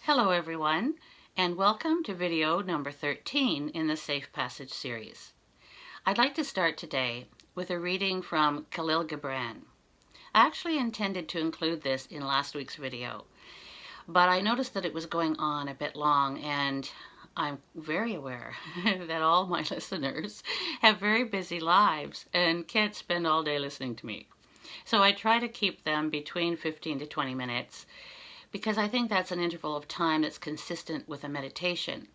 Hello everyone, and welcome to video number 13 in the Safe Passage series. I'd like to start today with a reading from Khalil Gibran. I actually intended to include this in last week's video, but I noticed that it was going on a bit long, and I'm very aware that all my listeners have very busy lives and can't spend all day listening to me. So I try to keep them between 15 to 20 minutes because I think that's an interval of time that's consistent with a meditation.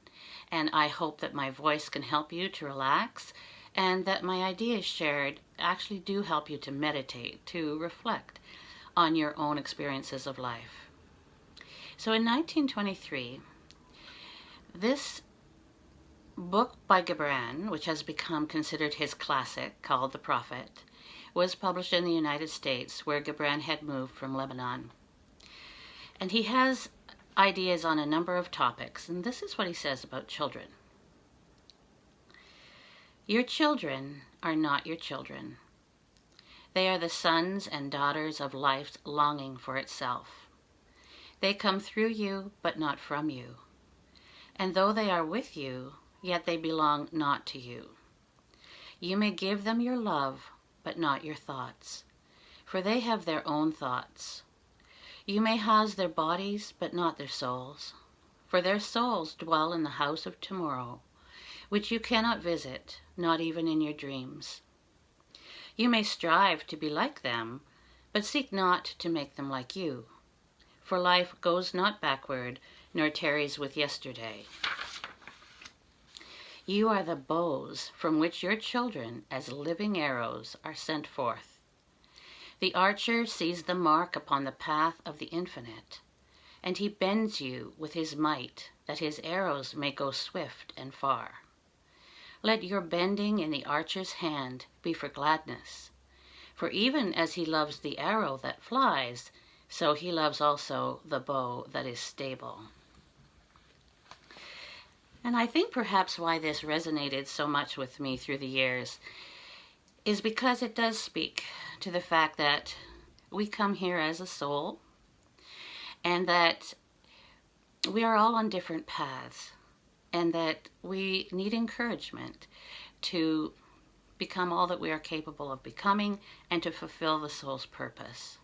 And I hope that my voice can help you to relax and that my ideas shared actually do help you to meditate, to reflect on your own experiences of life. So in 1923, this book by Gibran, which has become considered his classic, called The Prophet, was published in the United States, where Gibran had moved from Lebanon. And he has ideas on a number of topics, and this is what he says about children. Your children are not your children. They are the sons and daughters of life's longing for itself. They come through you, but not from you. And though they are with you, yet they belong not to you. You may give them your love, but not your thoughts, for they have their own thoughts. You may house their bodies, but not their souls, for their souls dwell in the house of tomorrow, which you cannot visit, not even in your dreams. You may strive to be like them, but seek not to make them like you, for life goes not backward, nor tarries with yesterday. You are the bows from which your children, as living arrows, are sent forth. The archer sees the mark upon the path of the infinite, and he bends you with his might, that his arrows may go swift and far. Let your bending in the archer's hand be for gladness, for even as he loves the arrow that flies, so he loves also the bow that is stable. And I think perhaps why this resonated so much with me through the years is because it does speak to the fact that we come here as a soul and that we are all on different paths and that we need encouragement to become all that we are capable of becoming and to fulfill the soul's purpose.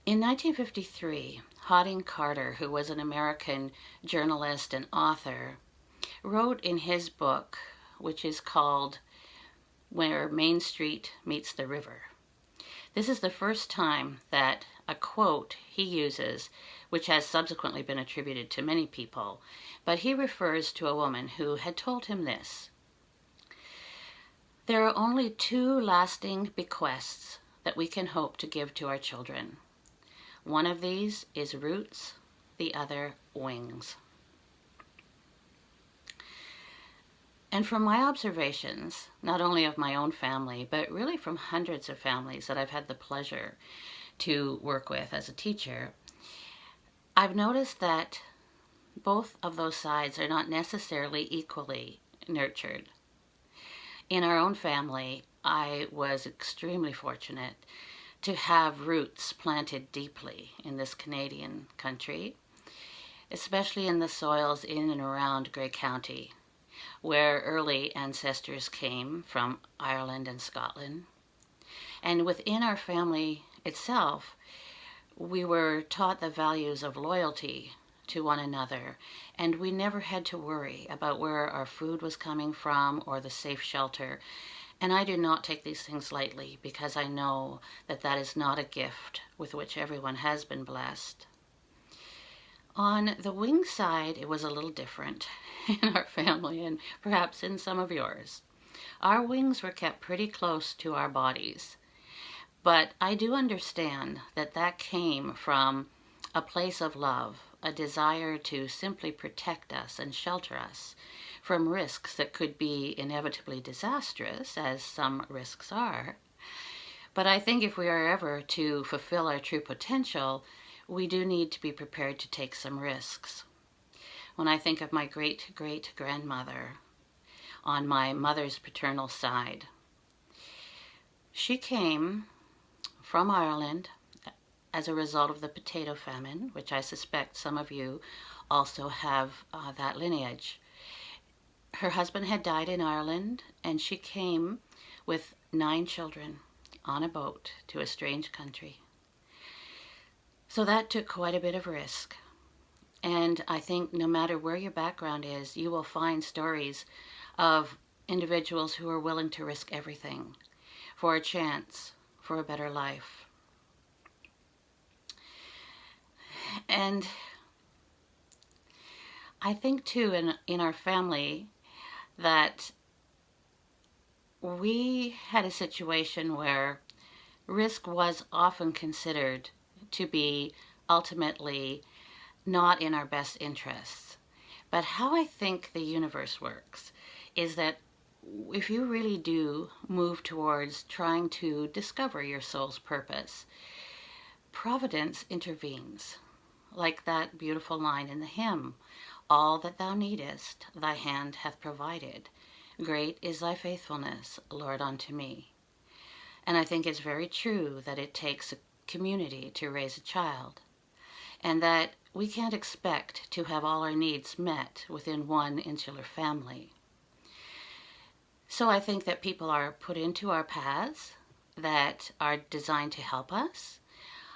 In 1953, Hodding Carter, who was an American journalist and author, wrote in his book, which is called Where Main Street Meets the River. This is the first time that a quote he uses, which has subsequently been attributed to many people, but he refers to a woman who had told him this: "There are only two lasting bequests that we can hope to give to our children. One of these is roots, the other wings." And from my observations, not only of my own family, but really from hundreds of families that I've had the pleasure to work with as a teacher, I've noticed that both of those sides are not necessarily equally nurtured. In our own family, I was extremely fortunate to have roots planted deeply in this Canadian country, especially in the soils in and around Grey County, where early ancestors came from Ireland and Scotland. And within our family itself, we were taught the values of loyalty to one another, and we never had to worry about where our food was coming from or the safe shelter. And I do not take these things lightly because I know that that is not a gift with which everyone has been blessed. On the wing side, it was a little different in our family and perhaps in some of yours. Our wings were kept pretty close to our bodies, but I do understand that that came from a place of love, a desire to simply protect us and shelter us from risks that could be inevitably disastrous, as some risks are. But I think if we are ever to fulfill our true potential, we do need to be prepared to take some risks. When I think of my great-great-grandmother on my mother's paternal side, she came from Ireland as a result of the potato famine, which I suspect some of you also have that lineage. Her husband had died in Ireland, and she came with 9 children on a boat to a strange country. So that took quite a bit of risk. And I think no matter where your background is, you will find stories of individuals who are willing to risk everything for a chance for a better life. And I think too in our family that we had a situation where risk was often considered to be ultimately not in our best interests. But how I think the universe works is that if you really do move towards trying to discover your soul's purpose, Providence intervenes, like that beautiful line in the hymn, "All that thou needest, thy hand hath provided. Great is thy faithfulness, Lord, unto me." And I think it's very true that it takes a community to raise a child, and that we can't expect to have all our needs met within one insular family. So I think that people are put into our paths that are designed to help us.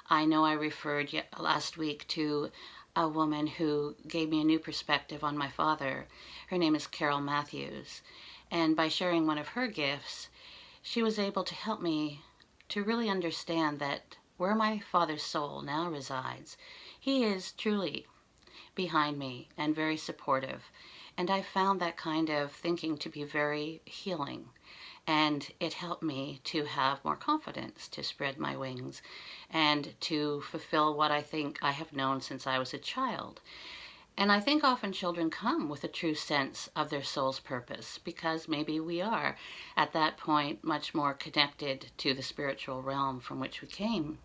I know I referred last week to a woman who gave me a new perspective on my father. Her name is Carol Matthews. And by sharing one of her gifts, she was able to help me to really understand that where my father's soul now resides, he is truly behind me and very supportive. And I found that kind of thinking to be very healing. And it helped me to have more confidence, to spread my wings, and to fulfill what I think I have known since I was a child. And I think often children come with a true sense of their soul's purpose, because maybe we are, at that point, much more connected to the spiritual realm from which we came.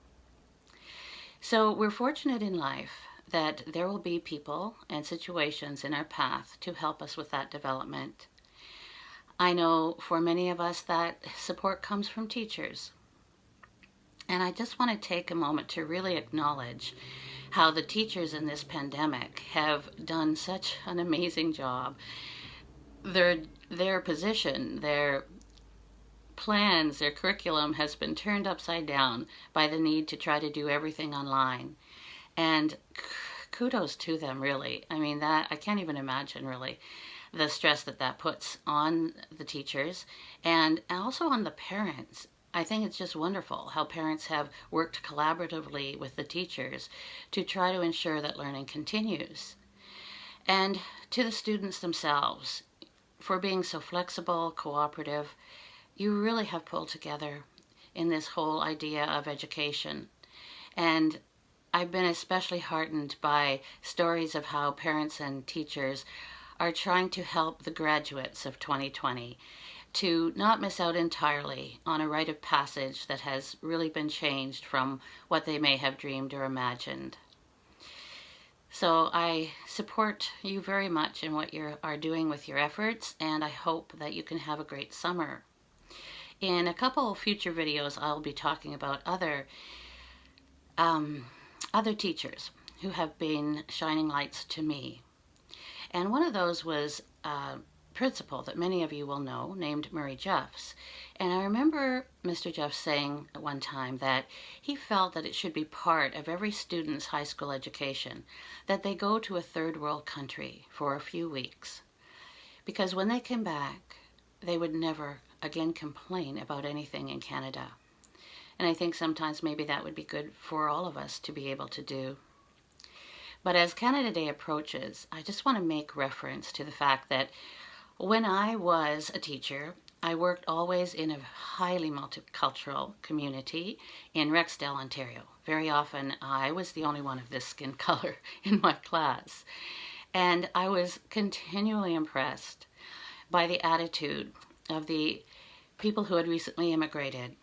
So we're fortunate in life that there will be people and situations in our path to help us with that development. I know for many of us that support comes from teachers. And I just want to take a moment to really acknowledge how the teachers in this pandemic have done such an amazing job. Their position, their plans, their curriculum has been turned upside down by the need to try to do everything online. And kudos to them, really. I mean, that I can't even imagine, really, the stress that puts on the teachers and also on the parents. I think it's just wonderful how parents have worked collaboratively with the teachers to try to ensure that learning continues. And to the students themselves, for being so flexible, cooperative, you really have pulled together in this whole idea of education. And I've been especially heartened by stories of how parents and teachers are trying to help the graduates of 2020 to not miss out entirely on a rite of passage that has really been changed from what they may have dreamed or imagined. So I support you very much in what you are doing with your efforts, and I hope that you can have a great summer. In a couple of future videos, I'll be talking about other teachers who have been shining lights to me. And one of those was a principal that many of you will know named Murray Jeffs. And I remember Mr. Jeffs saying at one time that he felt that it should be part of every student's high school education that they go to a third world country for a few weeks. Because when they came back, they would never again complain about anything in Canada. And I think sometimes maybe that would be good for all of us to be able to do. But as Canada Day approaches, I just want to make reference to the fact that when I was a teacher, I worked always in a highly multicultural community in Rexdale, Ontario. Very often, I was the only one of this skin color in my class. And I was continually impressed by the attitude of the people who had recently immigrated.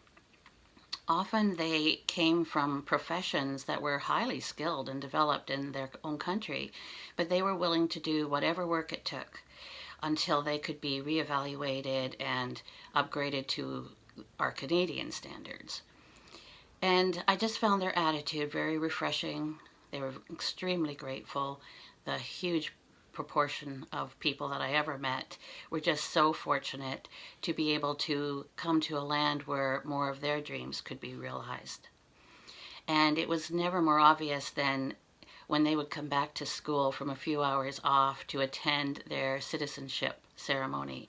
Often they came from professions that were highly skilled and developed in their own country, but they were willing to do whatever work it took until they could be reevaluated and upgraded to our Canadian standards. And I just found their attitude very refreshing. They were extremely grateful. The huge proportion of people that I ever met were just so fortunate to be able to come to a land where more of their dreams could be realized. And it was never more obvious than when they would come back to school from a few hours off to attend their citizenship ceremony.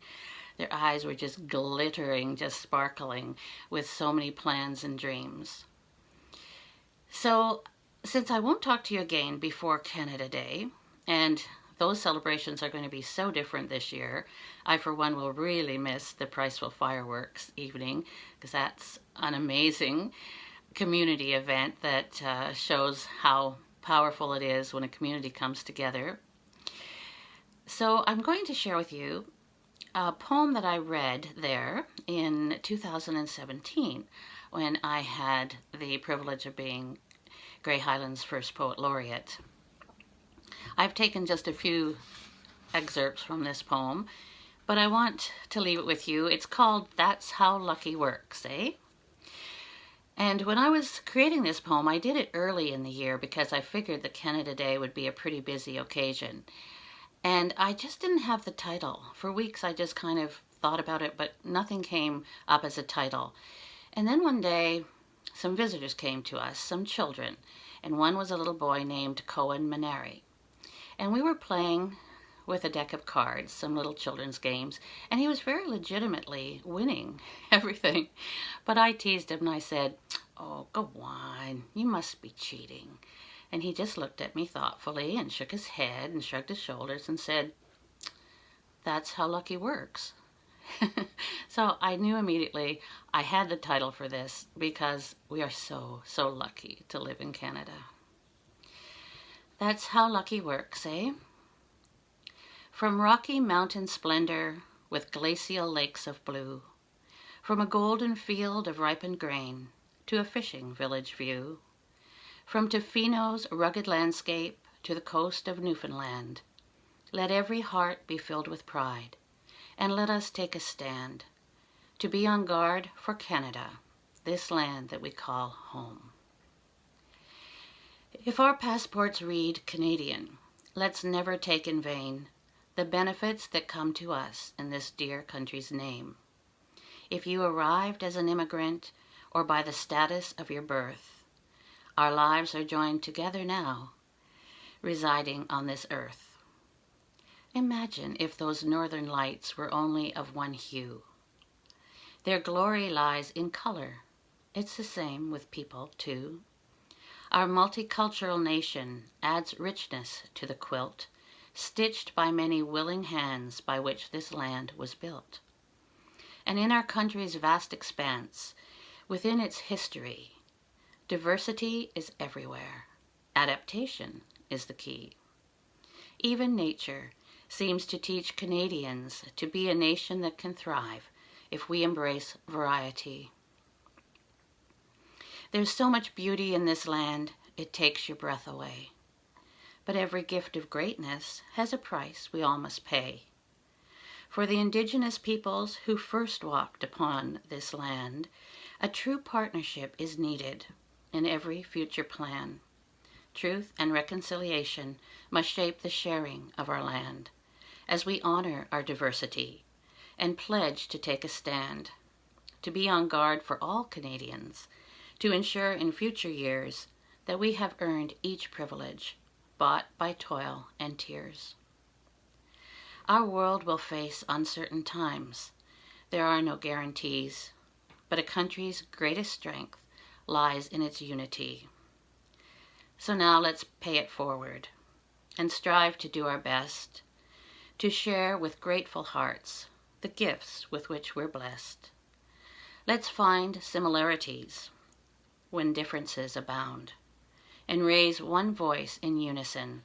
Their eyes were just glittering, just sparkling with so many plans and dreams. So, since I won't talk to you again before Canada Day, and those celebrations are going to be so different this year, I, for one, will really miss the Priceville Fireworks evening, because that's an amazing community event that shows how powerful it is when a community comes together. So I'm going to share with you a poem that I read there in 2017 when I had the privilege of being Grey Highlands' first poet laureate. I've taken just a few excerpts from this poem, but I want to leave it with you. It's called That's How Lucky Works, eh? And when I was creating this poem, I did it early in the year because I figured that Canada Day would be a pretty busy occasion. And I just didn't have the title. For weeks I just kind of thought about it, but nothing came up as a title. And then one day, some visitors came to us, some children, and one was a little boy named Cohen Maneri. And we were playing with a deck of cards, some little children's games, and he was very legitimately winning everything. But I teased him and I said, "Oh, go on, you must be cheating." And he just looked at me thoughtfully and shook his head and shrugged his shoulders and said, "That's how lucky works." So I knew immediately I had the title for this because we are so, so lucky to live in Canada. That's how lucky works, eh? From rocky mountain splendor with glacial lakes of blue, from a golden field of ripened grain to a fishing village view, from Tofino's rugged landscape to the coast of Newfoundland, let every heart be filled with pride, and let us take a stand to be on guard for Canada, this land that we call home. If our passports read Canadian, let's never take in vain the benefits that come to us in this dear country's name. If you arrived as an immigrant or by the status of your birth, our lives are joined together now, residing on this earth. Imagine if those northern lights were only of one hue. Their glory lies in color. It's the same with people, too. Our multicultural nation adds richness to the quilt, stitched by many willing hands by which this land was built. And in our country's vast expanse, within its history, diversity is everywhere. Adaptation is the key. Even nature seems to teach Canadians to be a nation that can thrive if we embrace variety. There's so much beauty in this land, it takes your breath away. But every gift of greatness has a price we all must pay. For the indigenous peoples who first walked upon this land, a true partnership is needed in every future plan. Truth and reconciliation must shape the sharing of our land as we honor our diversity and pledge to take a stand, to be on guard for all Canadians, to ensure in future years that we have earned each privilege bought by toil and tears. Our world will face uncertain times. There are no guarantees, but a country's greatest strength lies in its unity. So now let's pay it forward and strive to do our best, to share with grateful hearts the gifts with which we're blessed. Let's find similarities when differences abound, and raise one voice in unison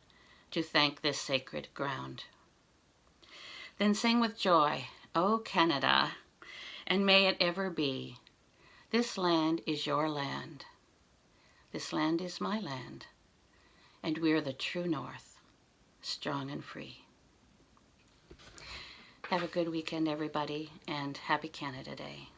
to thank this sacred ground. Then sing with joy, "O Canada," and may it ever be. This land is your land. This land is my land. And we're the true North, strong and free. Have a good weekend, everybody, and happy Canada Day.